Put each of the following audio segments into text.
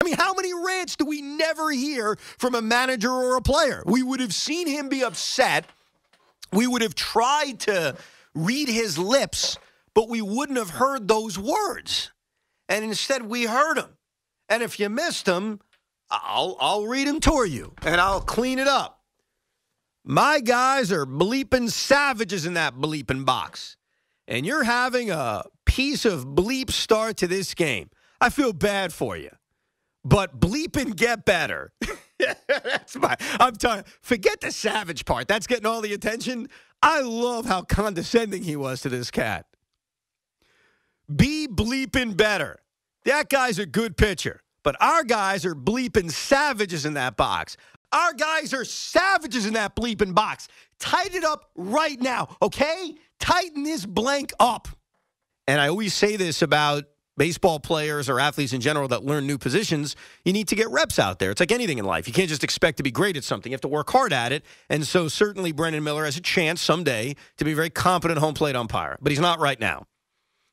I mean, how many rants do we never hear from a manager or a player? We would have seen him be upset. We would have tried to read his lips, but we wouldn't have heard those words. And instead, we heard them. And if you missed them, I'll read them to you, and I'll clean it up. My guys are bleeping savages in that bleeping box. And you're having a piece of bleep start to this game. I feel bad for you. But bleep and get better. I'm telling you, forget the savage part. That's getting all the attention. I love how condescending he was to this cat. Be bleeping better. That guy's a good pitcher. But our guys are bleeping savages in that box. Our guys are savages in that bleeping box. Tighten it up right now, okay? Tighten this blank up. And I always say this about baseball players or athletes in general that learn new positions. You need to get reps out there. It's like anything in life. You can't just expect to be great at something. You have to work hard at it. And so certainly Brendan Miller has a chance someday to be a very competent home plate umpire. But he's not right now.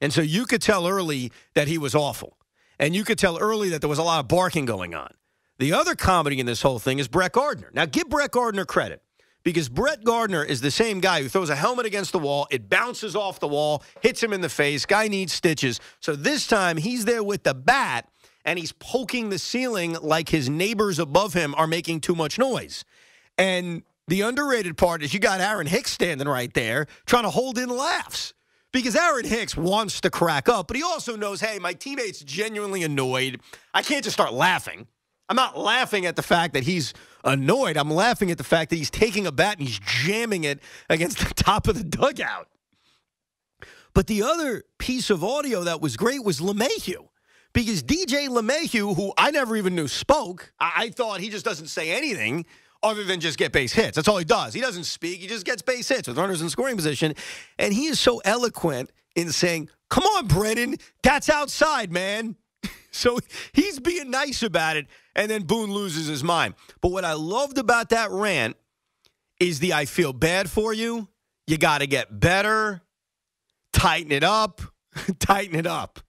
And so you could tell early that he was awful. And you could tell early that there was a lot of barking going on. The other comedy in this whole thing is Brett Gardner. Now, give Brett Gardner credit. Because Brett Gardner is the same guy who throws a helmet against the wall. It bounces off the wall, hits him in the face. Guy needs stitches. So this time he's there with the bat, and he's poking the ceiling like his neighbors above him are making too much noise. And the underrated part is you got Aaron Hicks standing right there trying to hold in laughs. Because Aaron Hicks wants to crack up, but he also knows, hey, my teammate's genuinely annoyed. I can't just start laughing. I'm not laughing at the fact that he's annoyed. I'm laughing at the fact that he's taking a bat and he's jamming it against the top of the dugout. But the other piece of audio that was great was LeMahieu. Because DJ LeMahieu, who I never even knew spoke, I thought he just doesn't say anything other than just get base hits. That's all he does. He doesn't speak. He just gets base hits with runners in scoring position. And he is so eloquent in saying, come on, Brennan, that's outside, man. So he's being nice about it, and then Boone loses his mind. But what I loved about that rant is the I feel bad for you. You got to get better. Tighten it up. Tighten it up.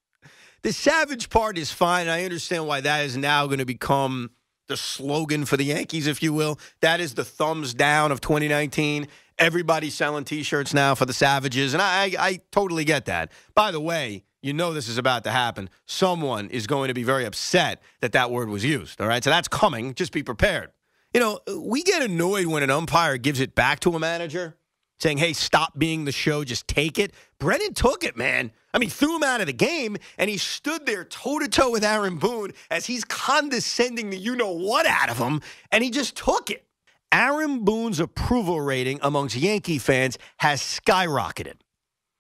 The savage part is fine. I understand why that is now going to become the slogan for the Yankees, if you will. That is the thumbs down of 2019. Everybody's selling T-shirts now for the Savages, and I totally get that. By the way, you know this is about to happen. Someone is going to be very upset that that word was used, all right? So that's coming. Just be prepared. You know, we get annoyed when an umpire gives it back to a manager, saying, hey, stop being the show, just take it. Brennan took it, man. I mean, threw him out of the game, and he stood there toe-to-toe with Aaron Boone as he's condescending the you-know-what out of him, and he just took it. Aaron Boone's approval rating amongst Yankee fans has skyrocketed.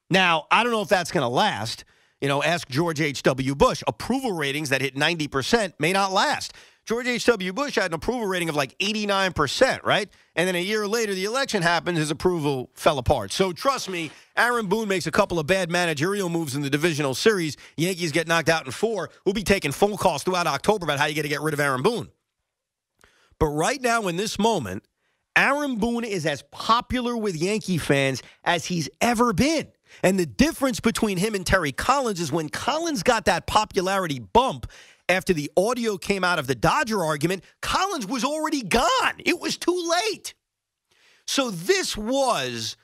Now, I don't know if that's going to last. You know, ask George H.W. Bush. Approval ratings that hit 90% may not last. George H.W. Bush had an approval rating of like 89%, right? And then a year later, the election happened, his approval fell apart. So trust me, Aaron Boone makes a couple of bad managerial moves in the divisional series. Yankees get knocked out in 4. We'll be taking phone calls throughout October about how you got to get rid of Aaron Boone. But right now, in this moment, Aaron Boone is as popular with Yankee fans as he's ever been. And the difference between him and Terry Collins is when Collins got that popularity bump after the audio came out of the Dodger argument, Collins was already gone. It was too late. So this was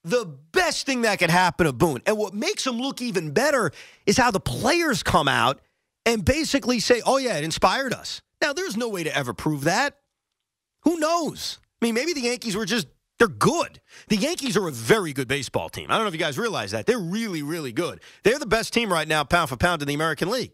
the best thing that could happen to Boone. And what makes him look even better is how the players come out and basically say, oh, yeah, it inspired us. Now, there's no way to ever prove that. Who knows? I mean, maybe the Yankees were just, they're good. The Yankees are a very good baseball team. I don't know if you guys realize that. They're really, really good. They're the best team right now, pound for pound, in the American League.